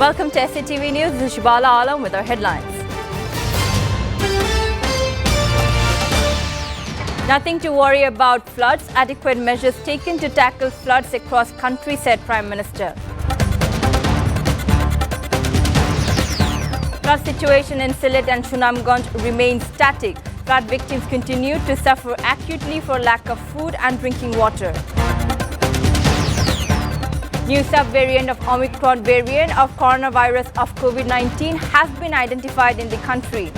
Welcome to SATV News. This is Shibala Alam with our headlines. Nothing to worry about floods. Adequate measures taken to tackle floods across country, said Prime Minister. Flood situation in Sylhet and Sunamganj remains static. Flood victims continue to suffer acutely for lack of food and drinking water. New sub-variant of Omicron variant of coronavirus of COVID-19 has been identified in the country.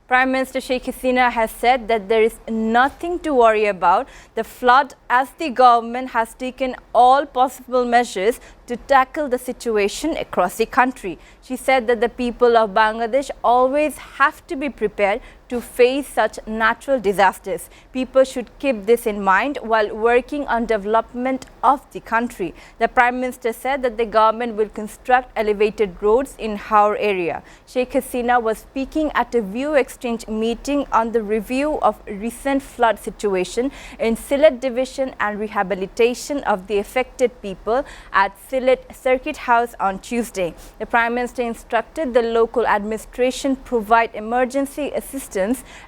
Prime Minister Sheikh Hasina has said that there is nothing to worry about the flood as the government has taken all possible measures to tackle the situation across the country. She said that the people of Bangladesh always have to be prepared to face such natural disasters. People should keep this in mind while working on development of the country. The Prime Minister said that the government will construct elevated roads in Haur area. Sheikh Hasina was speaking at a view exchange meeting on the review of recent flood situation in Sylhet division and rehabilitation of the affected people at Sylhet Circuit House on Tuesday. The Prime Minister instructed the local administration provide emergency assistance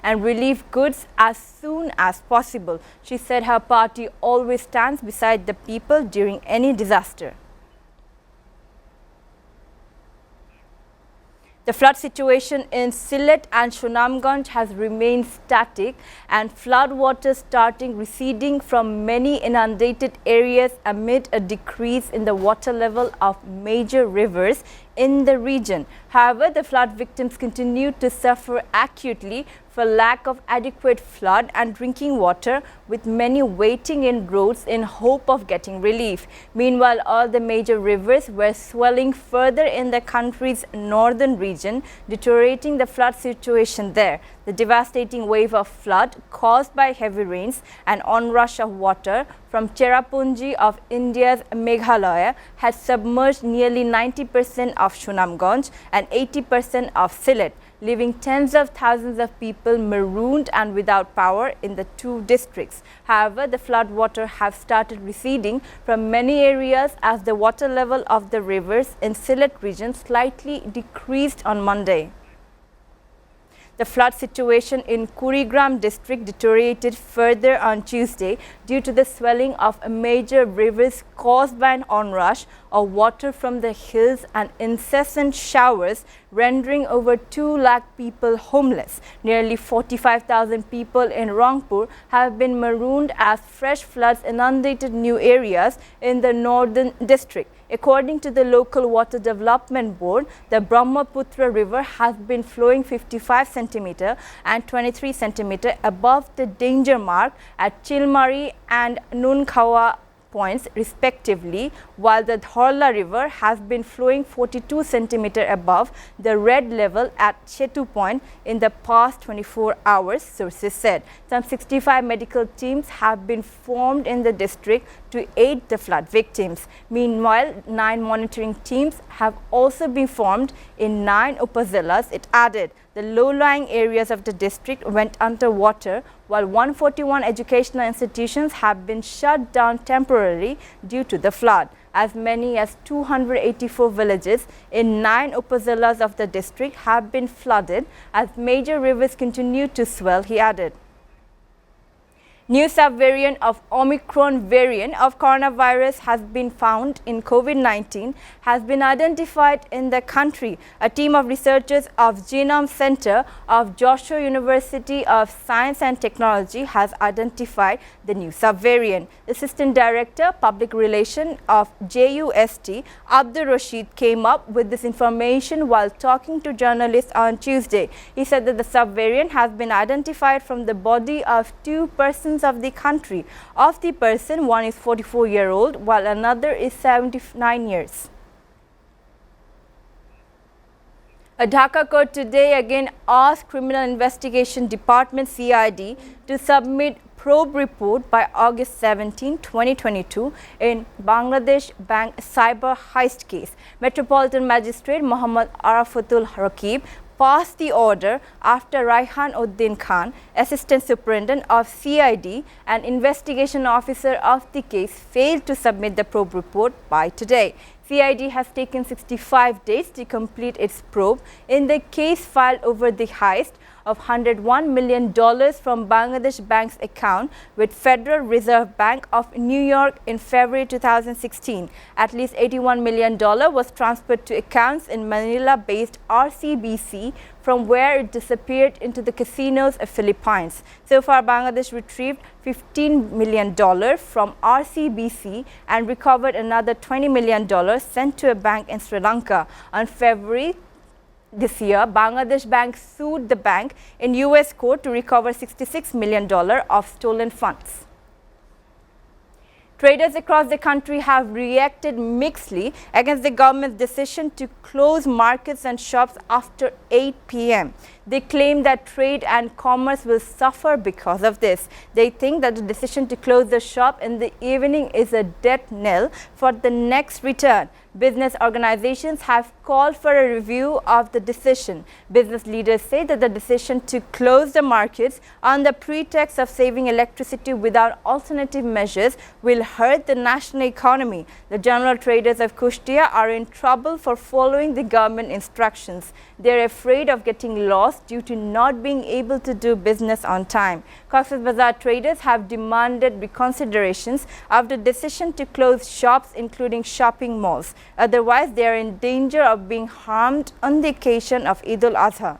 and relief goods as soon as possible. She said her party always stands beside the people during any disaster. The flood situation in Sylhet and Sunamganj has remained static and flood water starting receding from many inundated areas amid a decrease in the water level of major rivers in the region. However, the flood victims continue to suffer acutely for lack of adequate flood and drinking water, with many waiting in roads in hope of getting relief. Meanwhile, all the major rivers were swelling further in the country's northern region, deteriorating the flood situation there. The devastating wave of flood caused by heavy rains and onrush of water from Cherrapunji of India's Meghalaya had submerged nearly 90% of Sunamganj and 80% of Sylhet, leaving tens of thousands of people marooned and without power in the two districts. However, the flood water have started receding from many areas as the water level of the rivers in Sylhet region slightly decreased on Monday. The flood situation in Kurigram district deteriorated further on Tuesday due to the swelling of major rivers caused by an onrush of water from the hills and incessant showers, rendering over 2 lakh people homeless. Nearly 45,000 people in Rangpur have been marooned as fresh floods inundated new areas in the northern district. According to the local water development board, the Brahmaputra river has been flowing 55 centimeter and 23 centimeter above the danger mark at Chilmari and Nunkhawa points respectively, while the Dhorla river has been flowing 42 centimeter above the red level at Chetu point in the past 24 hours, sources said. Some 65 medical teams have been formed in the district to aid the flood victims. Meanwhile, 9 monitoring teams have also been formed in 9 upazilas, it added. The low-lying areas of the district went underwater, while 141 educational institutions have been shut down temporarily due to the flood. As many as 284 villages in 9 upazilas of the district have been flooded as major rivers continue to swell, he added. New sub-variant of Omicron variant of coronavirus has been found in COVID-19 has been identified in the country. A team of researchers of Genome Center of Joshua University of Science and Technology has identified the new sub-variant. Assistant Director, Public Relations of JUST, Abdul Rashid, came up with this information while talking to journalists on Tuesday. He said that the sub-variant has been identified from the body of 2 persons of the country. Of the person, one is 44-year-old while another is 79 years. A Dhaka court today again asked Criminal Investigation Department CID to submit probe report by August 17, 2022 in Bangladesh Bank cyber heist case. Metropolitan Magistrate Mohammad Arafatul Rakib passed the order after Raihan Uddin Khan, Assistant Superintendent of CID and investigation officer of the case, failed to submit the probe report by today. CID has taken 65 days to complete its probe in the case filed over the heist of $101 million from Bangladesh Bank's account with Federal Reserve Bank of New York in February 2016. At least $81 million was transferred to accounts in Manila-based RCBC, from where it disappeared into the casinos of Philippines. So far, Bangladesh retrieved $15 million from RCBC and recovered another $20 million sent to a bank in Sri Lanka. On February this year, Bangladesh Bank sued the bank in US court to recover $66 million of stolen funds. Traders across the country have reacted mixedly against the government's decision to close markets and shops after 8 p.m. They claim that trade and commerce will suffer because of this. They think that the decision to close the shop in the evening is a death knell for the next return. Business organizations have called for a review of the decision. Business leaders say that the decision to close the markets on the pretext of saving electricity without alternative measures will hurt the national economy. The general traders of Kushtia are in trouble for following the government instructions. They are afraid of getting lost due to not being able to do business on time. Cox's Bazar traders have demanded reconsiderations of the decision to close shops, including shopping malls. Otherwise, they are in danger of being harmed on the occasion of Eid al-Adha.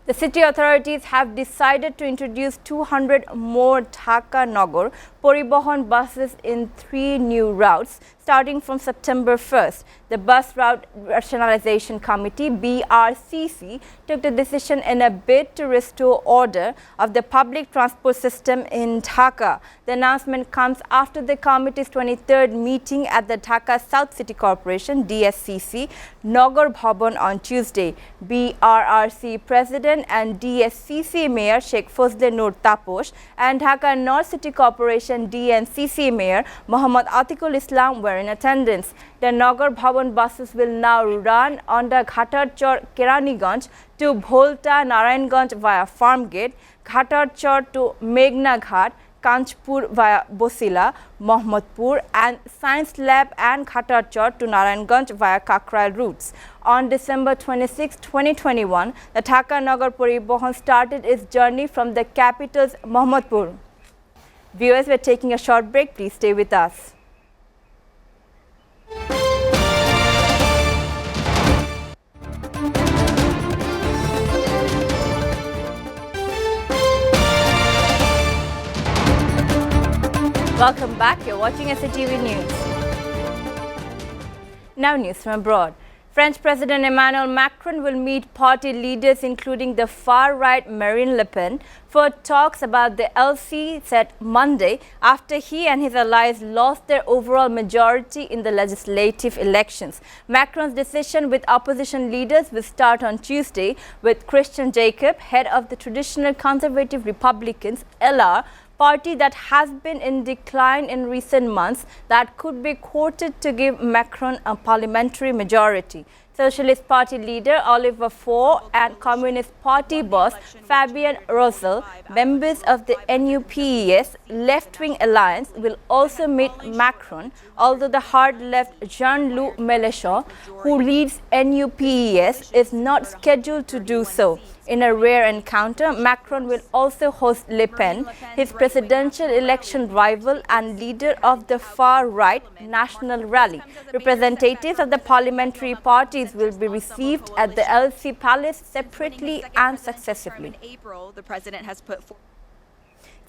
The city authorities have decided to introduce 200 more Dhaka Nagar Paribohan buses in 3 new routes starting from September 1st. The Bus Route Rationalization Committee (BRCC) took the decision in a bid to restore order of the public transport system in Dhaka. The announcement comes after the committee's 23rd meeting at the Dhaka South City Corporation (DSCC) Nagar Bhavan on Tuesday. BRRC President and DSCC Mayor Sheikh Fazle Noor Taposh and Dhaka North City Corporation DNCC Mayor Muhammad Atikul Islam were in attendance. The Nagar Bhavan buses will now run on the Ghatarchor Keraniganj to Bholta Narayanganj via Farmgate, Ghatarchor to Meghna Ghat, Kanchpur via Bosila, Mohammadpur and Science Lab and Ghatarchor to Narayanganj via Kakral routes. On December 26, 2021, the Dhaka Nagar Paribohan started its journey from the capital's Mohammadpur. Viewers, we are taking a short break. Please stay with us. Welcome back. You're watching SATV News. Now news from abroad. French President Emmanuel Macron will meet party leaders including the far-right Marine Le Pen for talks about the LC set Monday after he and his allies lost their overall majority in the legislative elections. Macron's decision with opposition leaders will start on Tuesday with Christian Jacob, head of the traditional conservative Republicans LR, party that has been in decline in recent months, that could be courted to give Macron a parliamentary majority. Socialist Party leader Oliver Faure and Communist Party boss Fabien Roussel, members of the NUPES left-wing alliance, will also meet Macron, although the hard-left Jean-Luc Mélenchon, who leads NUPES, is not scheduled to do so. In a rare encounter, Macron will also host Le Pen, his presidential election rival and leader of the far-right National Rally. Representatives of the parliamentary parties will be received at the LC Palace separately and successively. In April, the president has put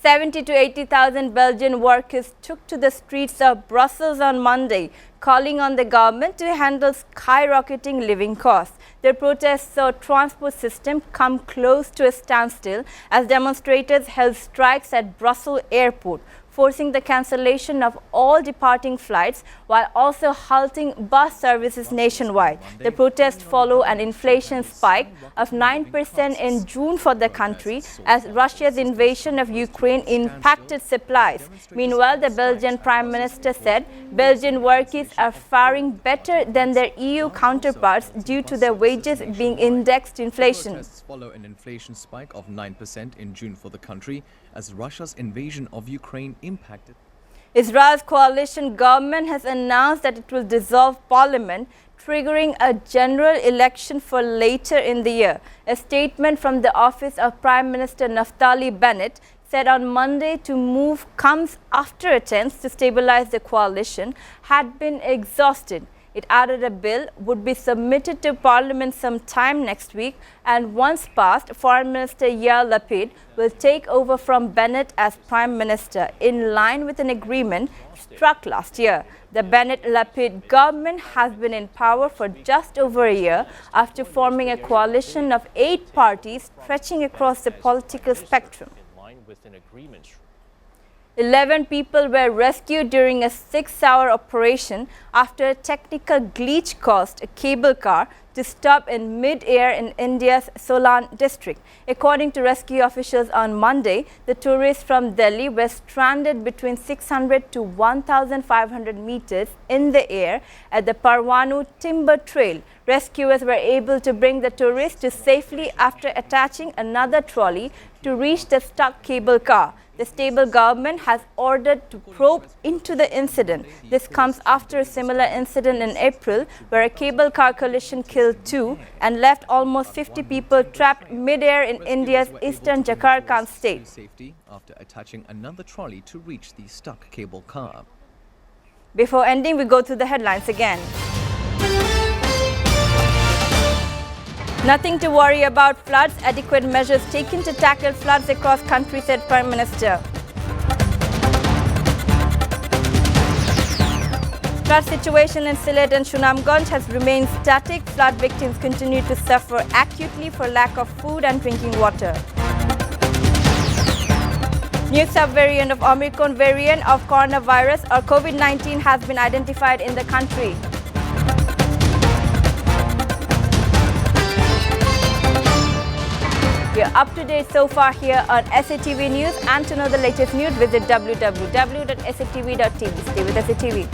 70 to 80,000 Belgian workers took to the streets of Brussels on Monday, calling on the government to handle skyrocketing living costs. Their protests saw transport system come close to a standstill as demonstrators held strikes at Brussels airport. forcing the cancellation of all departing flights while also halting bus services nationwide. The protests follow an inflation spike of 9% in June for the country as Russia's invasion of Ukraine impacted supplies. Meanwhile, the Belgian Prime Minister said Belgian workers are faring better than their EU counterparts due to their wages being indexed to inflation. Protests follow an inflation spike of 9% in June for the country as Russia's invasion of Ukraine impacted. Israel's coalition government has announced that it will dissolve parliament, triggering a general election for later in the year. A statement from the office of Prime Minister Naftali Bennett said on Monday to move comes after attempts to stabilize the coalition had been exhausted. It added a bill would be submitted to Parliament sometime next week, and once passed, Foreign Minister Yair Lapid will take over from Bennett as Prime Minister, in line with an agreement struck last year. The Bennett-Lapid government has been in power for just over a year after forming a coalition of 8 parties stretching across the political spectrum. 11 people were rescued during a 6-hour operation after a technical glitch caused a cable car to stop in mid-air in India's Solan district. According to rescue officials on Monday, the tourists from Delhi were stranded between 600 to 1,500 meters in the air at the Parwanu Timber Trail. Rescuers were able to bring the tourists to safely after attaching another trolley to reach the stuck cable car. The stable government has ordered to probe into the incident. This comes after a similar incident in April where a cable car collision killed 2 and left almost 50 people trapped mid-air in India's eastern Jharkhand state. Safety after attaching another trolley to reach the stuck cable car. Before ending, we go through the headlines again. Nothing to worry about floods. Adequate measures taken to tackle floods across country, said Prime Minister. Flood situation in Sylhet and Sunamganj has remained static. Flood victims continue to suffer acutely for lack of food and drinking water. New sub-variant of Omicron variant of coronavirus or COVID-19 has been identified in the country. You're up to date so far here on SATV News, and to know the latest news, visit www.satvtv.tv. Stay with SATV.